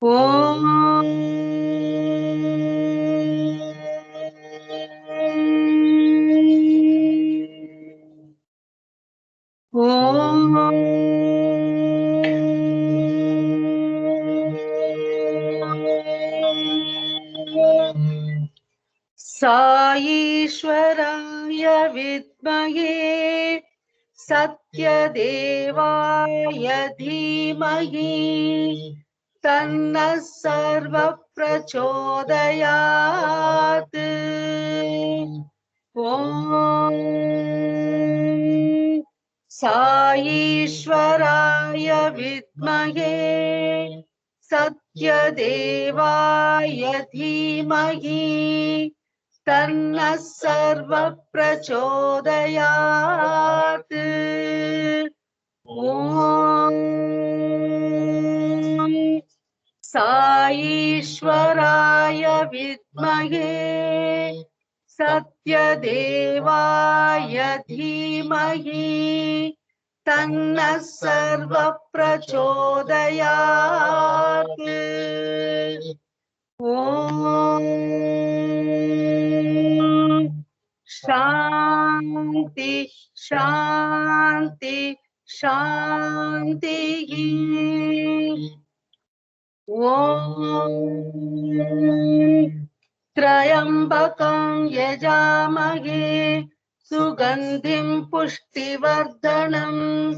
ಓಂ साईश्वराय विद्महे सत्यदेवाय धीमहि तन्नः सर्वः प्रचोदयात्। ॐ साईश्वराय विद्महे सत्यदेवाय धीमहि तन्नः सर्वः प्रचोदयात्। ॐ साईश्वराय विद्महे सत्यदेवाय धीमहि तन्नः सर्वः प्रचोदयात्। ॐ शान्ति शान्ति शान्तिः। ॐ त्र्यम्बकं यजामहे सुगन्धिं पुष्टिवर्धनम्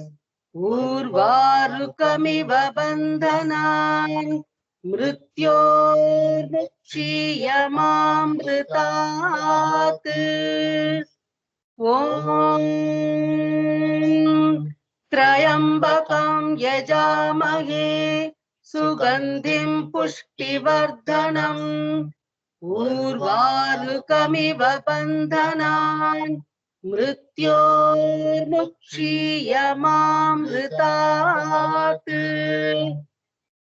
उर्वारुकमिव बन्धनान् मृत्योर्मुक्षीयमामृतात्। ॐ त्र्यम्बकं यजामहे सुगन्धिं पुष्टिवर्धनम् उर्वारुकमिव बन्धनान् मृत्योर्मुक्षीयमामृतात्।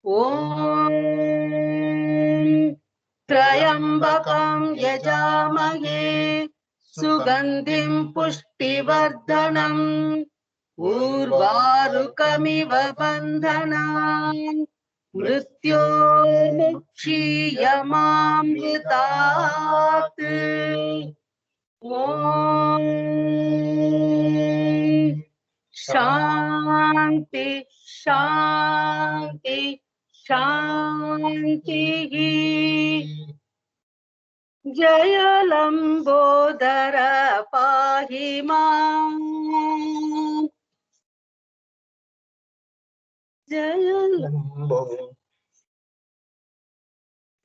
ॐ त्र्यम्बकं यजामहे सुगन्धिं पुष्टिवर्धनम् उर्वारुकमिव बन्धनान् मृत्योर्मुक्षीयमामृतात्। ॐ शान्ति शान्ति शान्तिः। जय लंबोदर पाहि माम्।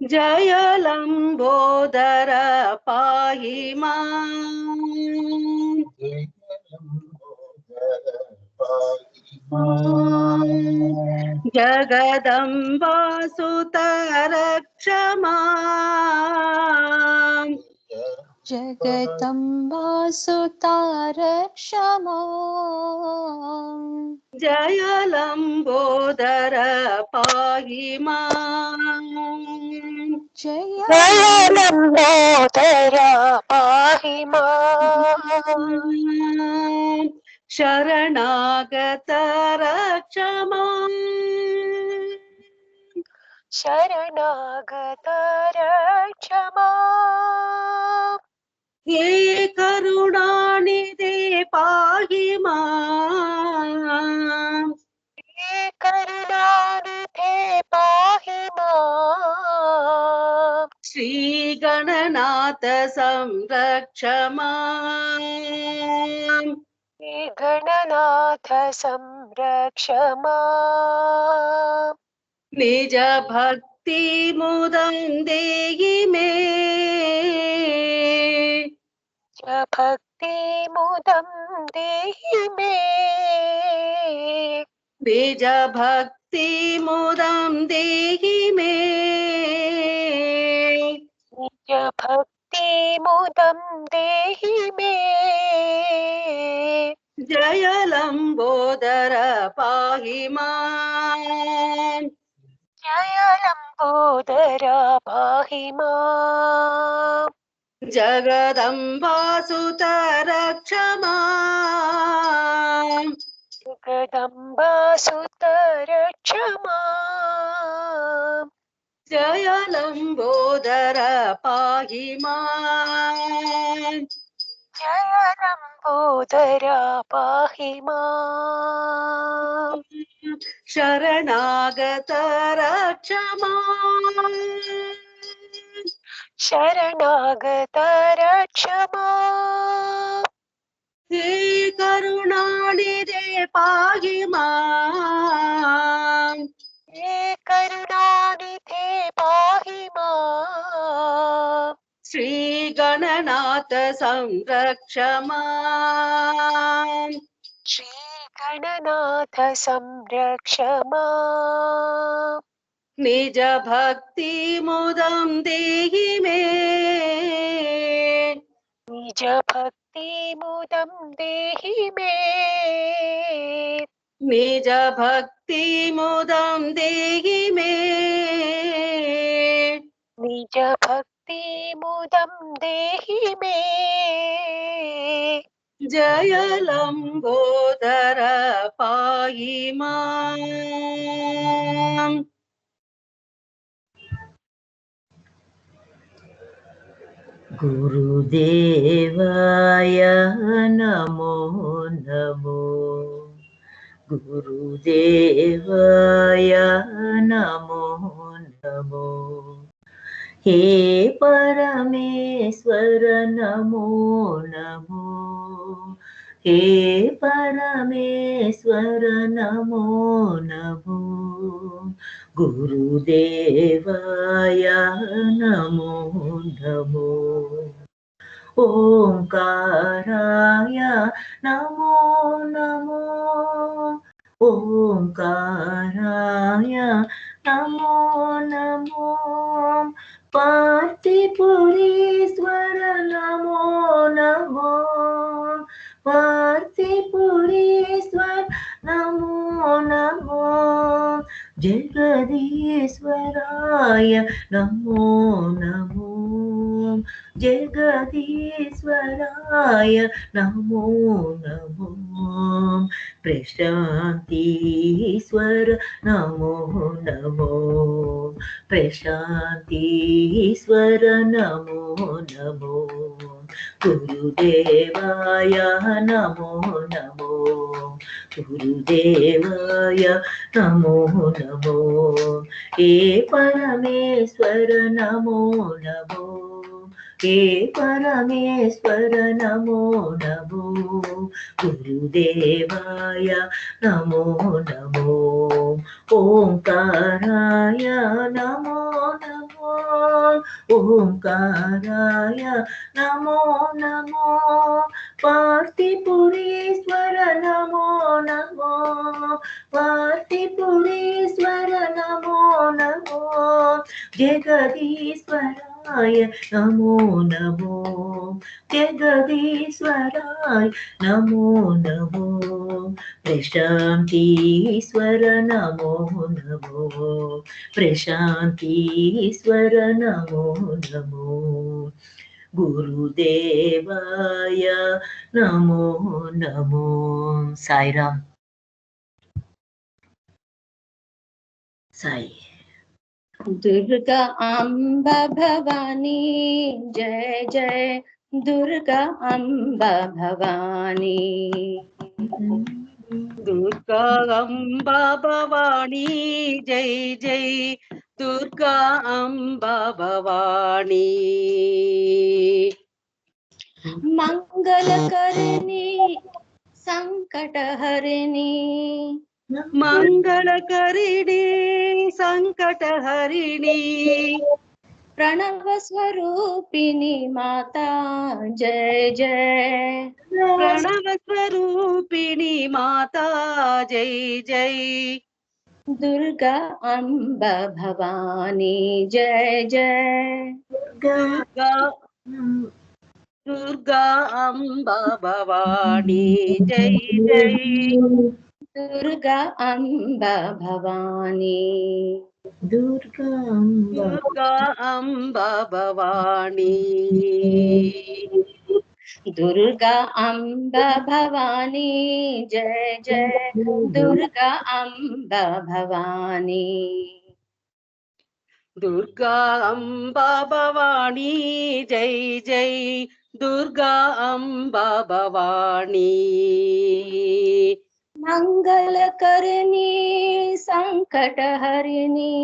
जय लंबोदर पाहि माम्। जगदम्बा सुता रक्ष माम्। जगदम्बा सुता रक्ष माम्। जय लंबोदर पाहि माम्। जय लंबोदर पाहि माम्। शरणागत रक्ष माम्। शरणागत रक्ष माम्। हे करुणानिधे पाहि माम्। हे करुणानिधे पाहि माम्। श्री गणनाथ संरक्ष माम्। श्री गणनाथ संरक्ष माम्। निज भक्ति मुदं देहि मे। भक्ति मुदं देहि मे। निज भक्ति मुदं देहि मे। निज भक्ति मुदं देहि मे। जय लंबोदर पाहि माम्। जय लंबोदर पाहि माम्। जगदम्बा सुत रक्ष माम्। जगदम्बा सुत रक्ष माम्। जय लंबोदर पाहि माम् जय लंबोदर पाहि माम् शरणागत रक्ष माम् शरणागत रक्ष माम् हे करुणानिधे पाहि माम् हे करुणानिधे पाहि माम् श्री गणनाथ संरक्ष माम् श्री गणनाथ संरक्ष माम् निज भक्ति मुदं देहि मे निज भक्ति मुदं देहि मे निज भक्ति मुदं देहि मे निज भक्ति मुदं देहि मे जय लंबोदर पाहि माम् गुरुदेवाय नमो नमो गुरुदेवाय नमो नमो हे परमेश्वर नमो नमो हे परमेश्वर नमो नमो गुरुदेवाय नमो नमो ओंकाराय नमो नमो ओंकाराय नमो नमो पार्थिपुरीश्वर नमो नमो पार्थिपुरीश्वर नमो नमो जगदीश्वराय नमो नमो जगदीश्वराय नमो नमो प्रशान्तीश्वर नमो नमो प्रशान्तीश्वर नमो नमो गुरुदेवाय नमो नमो गुरुदेवाय नमो नमो हे परमेश्वर नमो नमो हे परमेश्वर नमो नमो गुरुदेवाय नमो नमो ओंकाराय नमो नमो ओंकाराय नमो नमो पार्थिपुरीश्वर नमो नमो पार्थिपुरीश्वर नमो नमो जगदीश्वराय नमो नमो जगदीश्वराय नमो नमो प्रशान्तीश्वर नमो नमो प्रशान्तीश्वर नमो नमो गुरुदेवाय नमो नमो साईराम साई दुर्गा अम्बा भवानी जय जय दुर्गा अम्बा भवानी दुर्गा अम्बा भवानी जय जय दुर्गा अम्बा भवानी मंगलकरणी संकटहरिणी मंगलकरिणी संकटहरिणी प्रणव स्वरूपिणी माता जय जय प्रणव स्वरूपिणी माता जय जय दुर्गा अम्बा भवानी जय जय दुर्गा दुर्गा अम्बा भवानी जय जय दुर्गा अम्बा भवानी दुर्गा अम्बा भवानी दुर्गा अम्बा भवानी जय जय दुर्गा अम्बा भवानी दुर्गा अम्बा भवानी जय जय दुर्गा अम्बा भवानी मंगलकरणी संकटहरिणी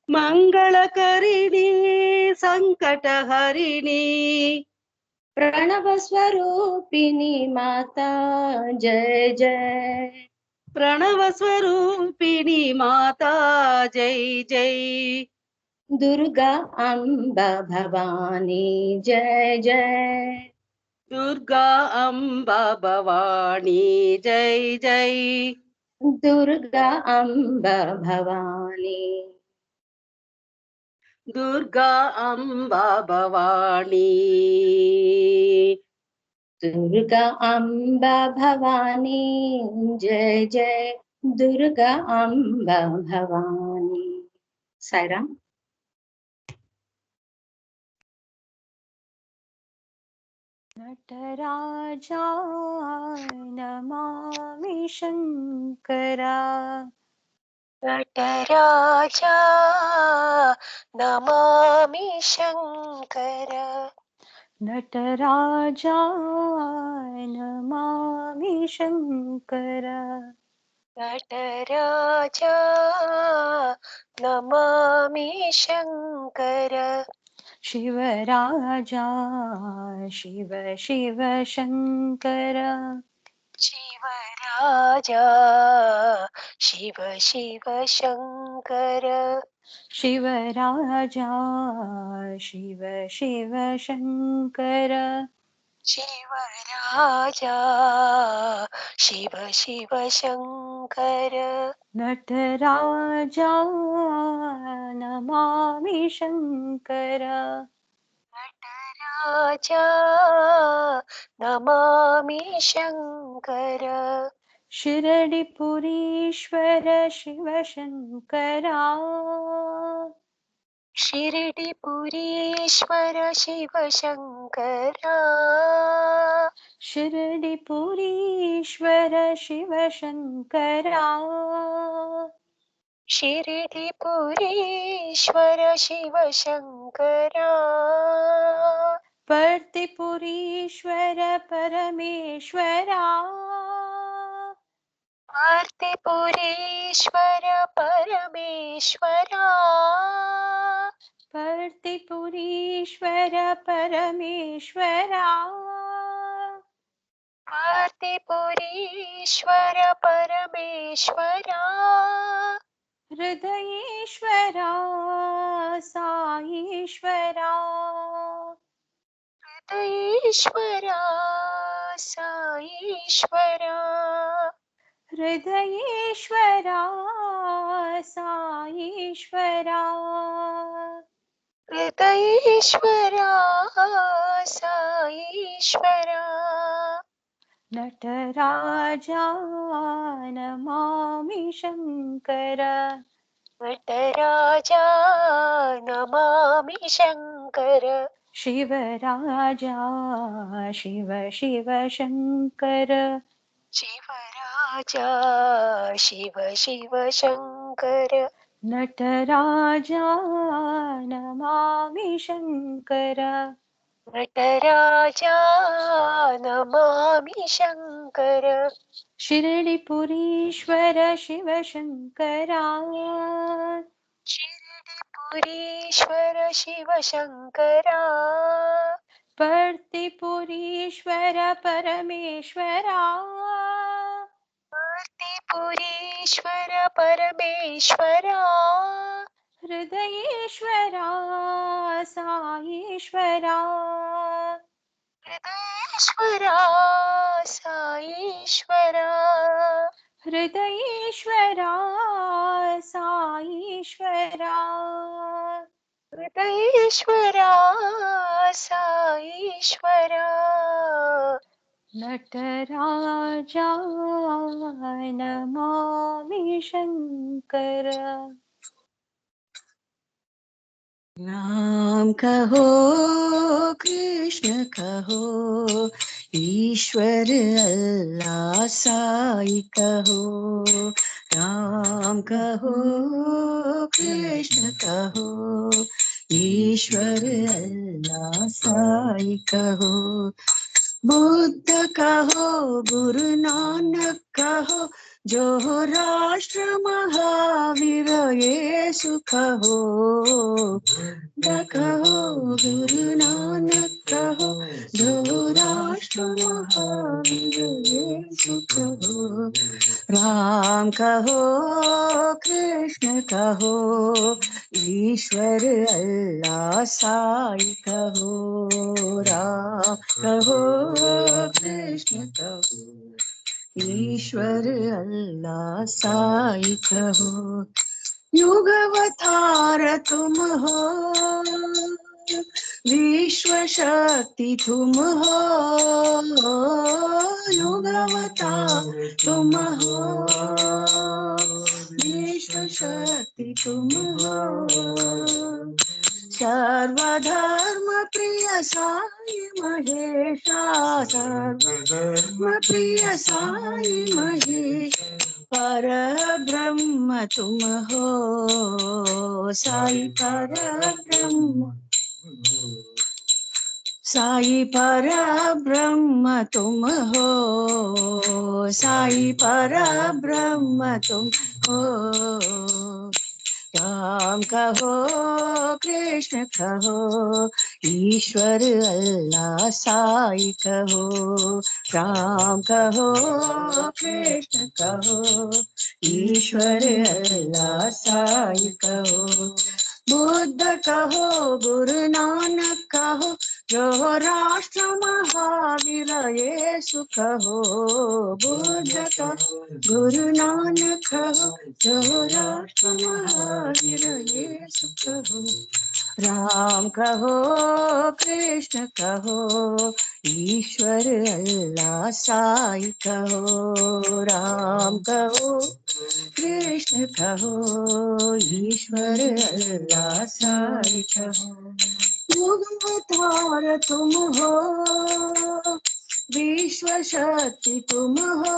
मंगलकरिणी संकटहरिणी प्रणव स्वरूपिणी माता जय जय प्रणव स्वरूपिणी माता जय जय दुर्गा अम्बा भवानी जय जय दुर्गा अम्बा भवानी जय जय दुर्गा अम्बा भवानी दुर्गा अम्बा भवानी दुर्गा अम्बा भवानी जय जय दुर्गा अम्बा भवानी साईराम नटराजा नमामि शङ्करा नटराजा नमामि शङ्कर नटराजा नमामि शङ्करा नटराजा नमामि शङ्कर शिवराजा शिव शिव शङ्कर शिवराजा शिव शिव शङ्कर शिवराजा शिव शिव शङ्कर शिवराजा शिव शिव शङ्कर नटराजा नमामि शङ्करा नटराजा नमामि शङ्कर शिरडिपुरीश्वर शिव शङ्करा शिरडिपुरीश्वर शिव शङ्कर शिरडिपुरीश्वर शिव शङ्करा शिरडिपुरीश्वर शिव शङ्कर पर्तिपुरीश्वर परमेश्वरा पार्थिपुरीश्वर परमेश्वरा पर्तिपुरीश्वर परमेश्वरा पार्थिपुरीश्वर परमेश्वरा हृदयेश्वरा साईश्वरा हृदयेश्वरा साईश्वरा हृदयेश्वरा साईश्वरा हृदयेश्वरा साईश्वरा नटराजा नमामि शङ्करा नटराजा नमामि शङ्कर शिवराजा शिव शिव शङ्कर शिवराजा शिव शिव शङ्कर नटराजा नमामि शङ्करा नटराजा नमामि शङ्कर शिरडिपुरीश्वर शिव शङ्करा शिरडिपुरीश्वर शिव शङ्करा पर्तिपुरीश्वर परमेश्वरा पार्थिपुरीश्वर परमेश्वरा हृदयेश्वरा साईश्वरा हृदयेश्वरा साईश्वरा हृदयेश्वरा साईश्वरा हृदयेश्वरा साईश्वरा नटराजा नमामि शङ्करा राम कहो कृष्ण कहो ईश्वर अल्लाह साई कहो राम कहो कृष्ण कहो, ईश्वर अल्लाह साई कहो, बुद्ध कहो, गुरु नानक कहो, जो राष्ट्र महावीर येसु कहो, बुद्ध कहो, गुरु नानक कहो, जो राष्ट्र महावीर येसु कहो, राम कहो, कृष्ण कहो, ईश्वर अल्लाह साई कहो, राम कहो, कृष्ण कहो, ईश्वर अल्लाह साई कहो, युगवतार तुम हो, विश्व शक्ति तुम हो, युगवतार तुम हो, विश्व शक्ति तुम हो, सर्वधर्म प्रिय साई महेशा, सर्वधर्म प्रिय साई महेश, पर ब्रह्म तुम हो, साई पर ब्रह्म, साई पर ब्रह्म तुम हो, साई पर ब्रह्म तुम हो, राम कहो, कृष्ण कहो, ईश्वर अल्लाह साई कहो, राम कहो, कृष्ण कहो, ईश्वर अल्लाह साई कहो, बुद्ध कहो, गुरु नानक कहो, जो राष्ट्र महावीर येसु कहो, बुद्ध कहो, गुरु नानक कहो, जो राष्ट्र महावीर येसु कहो, राम कहो, कृष्ण कहो, ईश्वर अल्लाह साई कहो, राम कहो, कृष्ण कहो, ईश्वर अल्लाह साई कहो, युगवतार तुम हो, विश्व शक्ति तुम हो,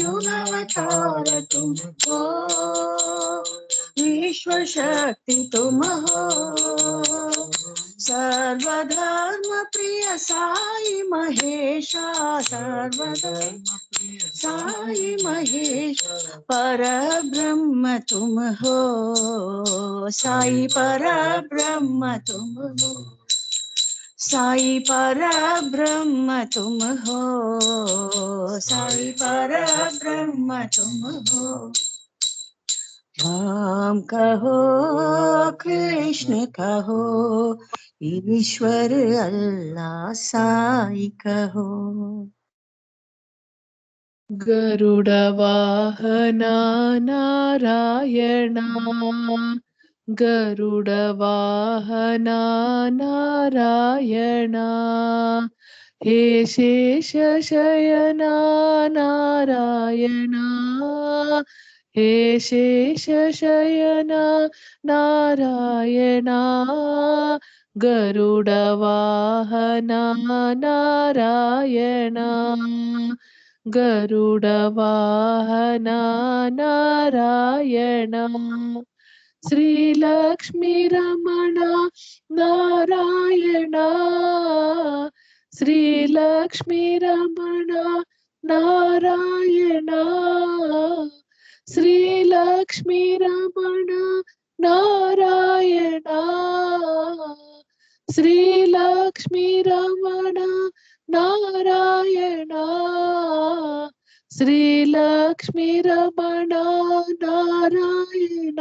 युगवतार तुम हो, विश्व शक्ति तुम हो, सर्वधर्म प्रिय साई महेशा, सर्वधर्म साई महेश, पर ब्रह्म तुम हो, साई पर ब्रह्म तुम हो, साई पर ब्रह्म तुम हो, साई पर ब्रह्म तुम हो, राम कहो, कृष्ण कहो, ईश्वर अल्लाह साई कहो, गरुडवाहना नारायणा, गरुडवाहना नारायणा, हे शेषशयना नारायणा, हे शेषशयना नारायणा, गरुडवाहना नारायणा, गरुडवाहना नारायण, श्रीलक्ष्मीरमण नारायण, श्रीलक्ष्मीरमण नारायण, श्रीलक्ष्मीरमण नारायण, श्रीलक्ष्मीरमण नारायण, श्रीलक्ष्मीरमण नारायण,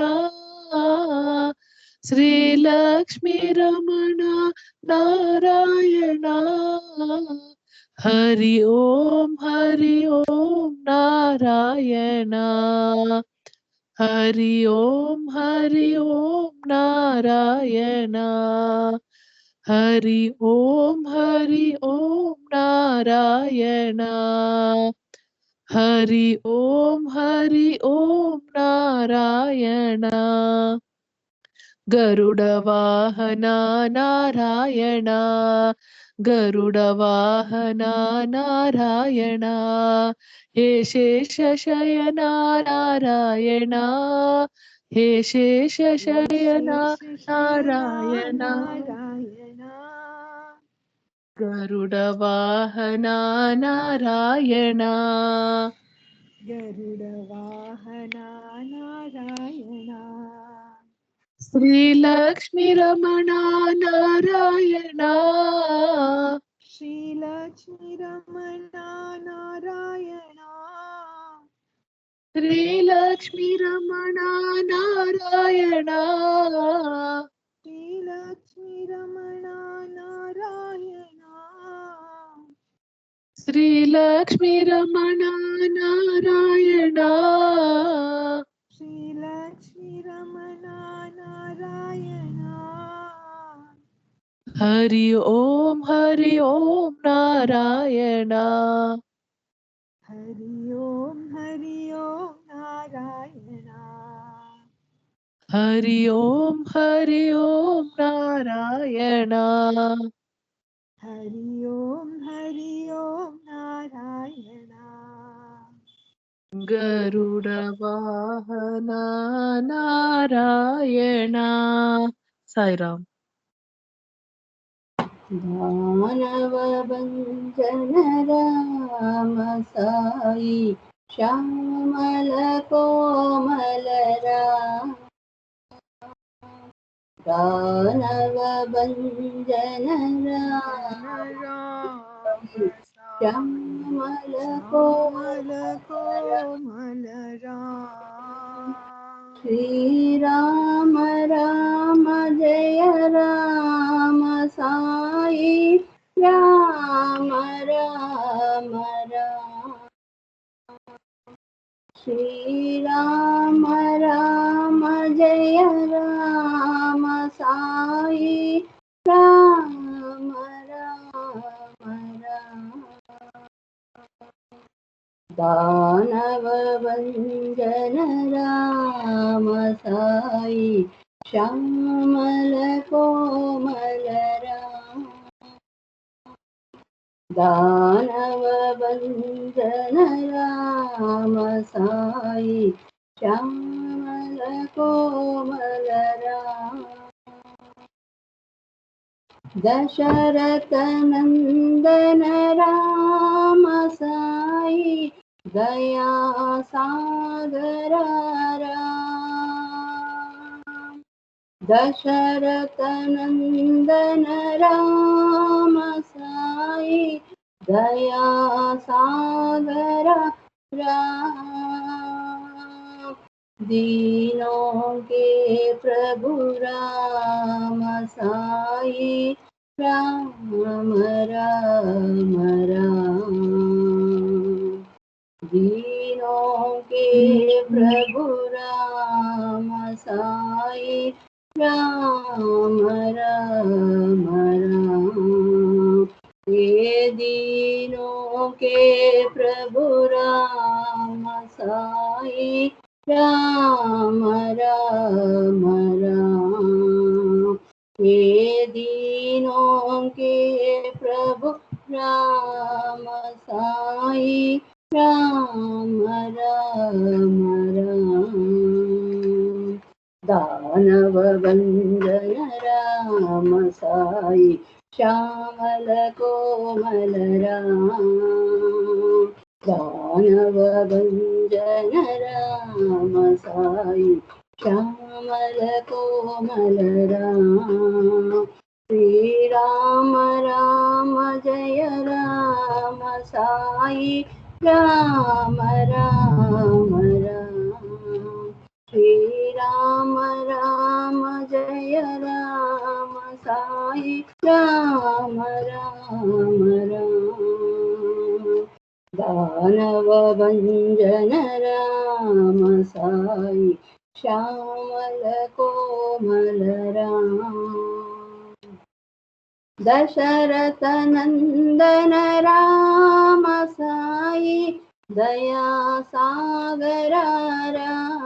श्रीलक्ष्मीरमण नारायण, हरि ओम नारायण, हरि ओम नारायण, हरि ओम नारायण, हरि ओम नारायण, गरुडवाहना नारायण, गरुडवाहना नारायण, हे शेषशयना नारायण, हे शेष शयन नारायण गरुड वाहन नारायण गरुडवाहना नारायण श्रीलक्ष्मी रमण नारायण श्रीलक्ष्मी रमणा नारायण श्रीलक्ष्मी रमण नारायण श्रीलक्ष्मी रमणा नारायण श्रीलक्ष्मी रमण नारायण श्रीलक्ष्मी रमणा नारायण हरि ओम नारायण हरि ओम नारायण हरि ओम नारायण हरि ओम नारायण गरुड वाहन नारायण साईराम दानव भंजन राम साई श्यामल कोमल राम दानव भंजन राम श्यामल कोमल कोमल राम श्री राम राम जय राम साई राम राम राम श्री राम राम जय राम साई राम राम राम दानव भंजन राम साई श्यामल कोमल राम दानव भंजन राम साई श्यामल कोमल राम दशरथ नंदन राम साई दया सागर राम दशरथ नंदन राम साई दया सागर राम दीनों के प्रभु राम साई राम राम राम दीनों के प्रभु राम साई राम राम राम ये दीनों के प्रभु राम साई राम राम राम ये दीनों के प्रभु राम साई राम राम राम दानव भंजन राम साई श्यामल कोमल राम दानव भंजन राम साई श्यामल कोमल राम श्री राम राम जय राम साई राम राम राम श्री राम राम जय राम साई राम राम राम दानव भंजन राम साई श्यामल कोमल राम दशरथ नंदन राम साई दया सागर राम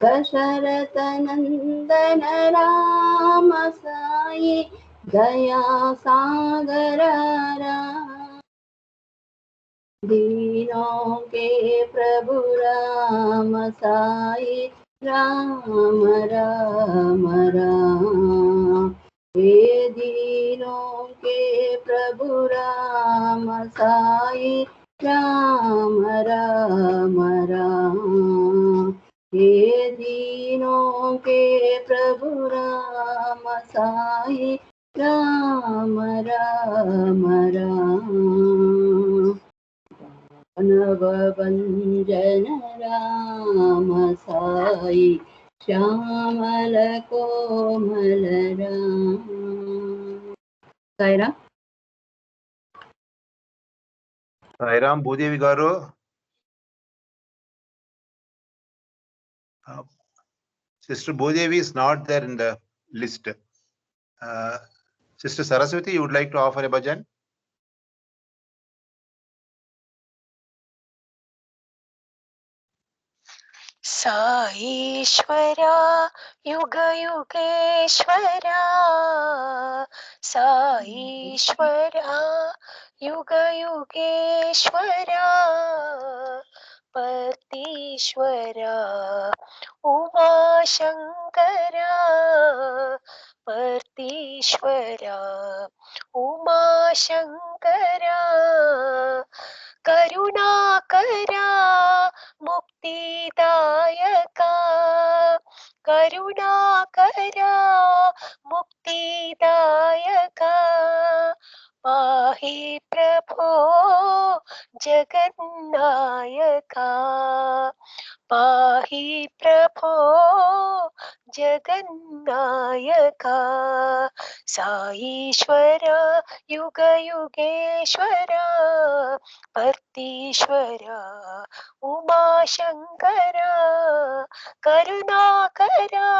दशरथ नंदन राम साई दया सागर राम दीनों के प्रभु राम साई राम राम राम। हे दीनों के प्रभु राम साई राम राम राम। हे दीनों के प्रभु राम साई राम राम राम। नवभंजन राम साई श्यामल कोमल राम। साईराम। సాయిరామ్ భూదేవి గారు. Sister Bhudevi is not there in the list. Sister Saraswati, you would like to offer a bhajan? साईश्वरा युग युगेश्वरा साईश्वरा युग युगेश्वरा पर्तीश्वरा उमा शंकरा पर्तीश्वरा उमा शंकरा करुणाकरा मुक्तिदायका करुणाकरा मुक्तिदायका पाहि प्रभो जगन्नायका पाहि प्रभो जगन्नायका साईश्वर युग युगेश्वर पर्तीश्वर उमा शंकर करुणाकरा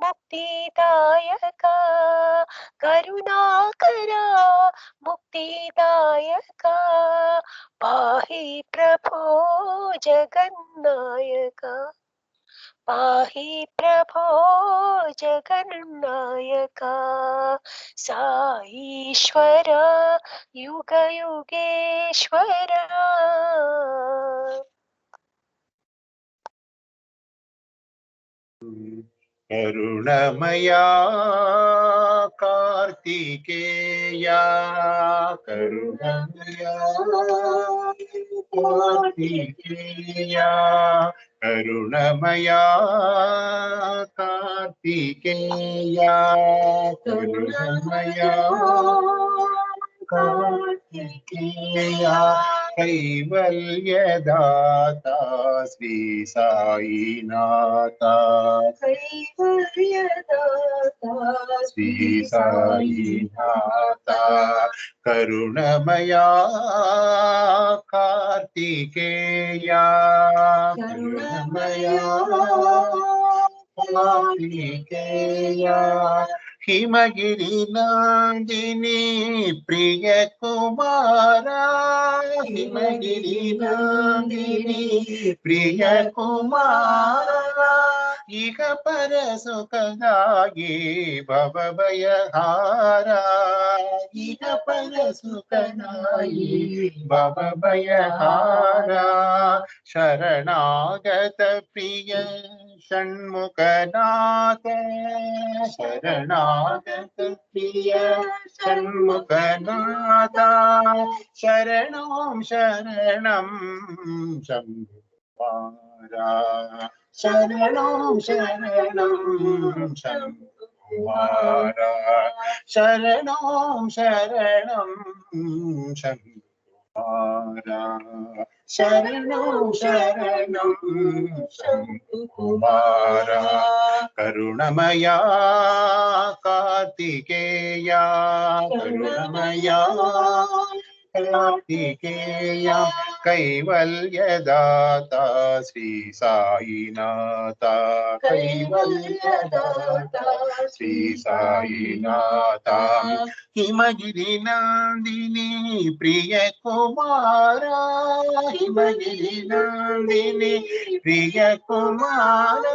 मुक्तिदायका करुणाकरा मुक्तिदायका पाहि प्रभो जगन्नायका पाहि प्रभो जगन्नायका साईश्वर युग युगेश्वर। करुणमया कार्तिकेया करुणमया कार्तिकेया करुणमया कार्तिकेया करुणमया कार्तिकेया कैवल्यदाता श्री साईनाथा कैवल्यदाता श्री साईनाथा करुणमया कार्तिकेया करुणमया कार्तिकेया हिमगिरि नंदिनी प्रिय कुमारा हिमगिरि नंदिनी प्रिय कुमारा इह पर सुखदायी भवभयहारा इह पर सुखदायी भवभयहारा शरणागत प्रिय षण्मुखनाथ शरणागत प्रिय षण्मुखनाथ शरणं शरणं शम्भुकुमारा शरणं शरणं शम्भुकुमारा शरणं शरणं शम्भुकुमारा शरणं शरणं शम्भुकुमारा करुणमया कार्तिकेया करुणमया कार्तिकेया कैवल्यदाता श्री साईनाथा कैवल्यदाता श्री साईनाथा हिमगिरि नंदिनी प्रिय कुमारा हिमगिरि नंदिनी प्रिय कुमारा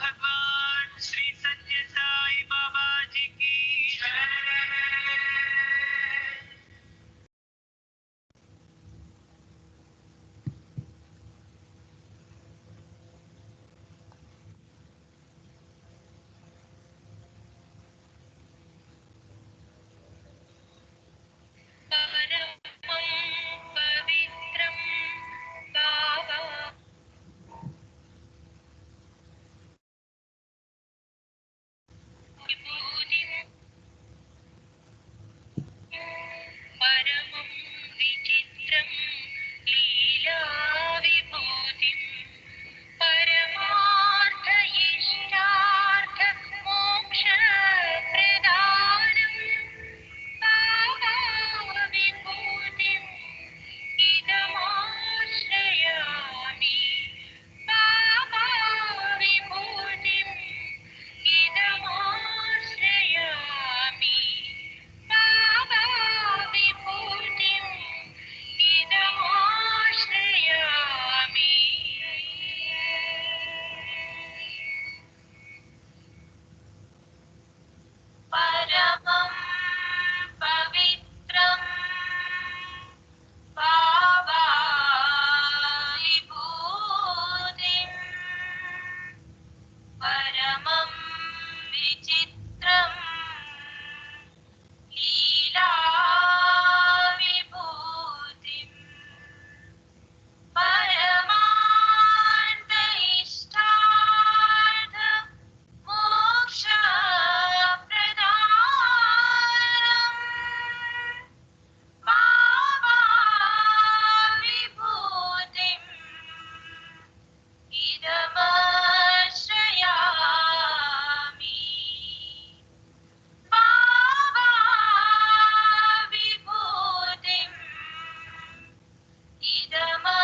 भगवान श्री सत्य साई बाबा जी की जय। परमं विचित्रं लीला विभूतिं परमार्थ इष्टार्थ मोक्ष प्रदानं बाबा विभूतिम् इदमाश्रयामि बाबा विभूतिम् इदमाश्रयामि बाबा विभूतिम् इदमाश्रयामि। परमं पवित्रं बाबा विभूतिम् परमं विचित्रं लीला विभूतिम् परमार्थ इष्टार्थ मोक्ष प्रदानम् Baba विभूतिम् इदमाश्रयामि Baba विभूतिम् इदमाश्रयामि।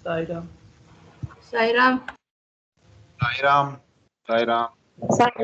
Sairam. Sai Ram. Sai Ram. Sai Ram.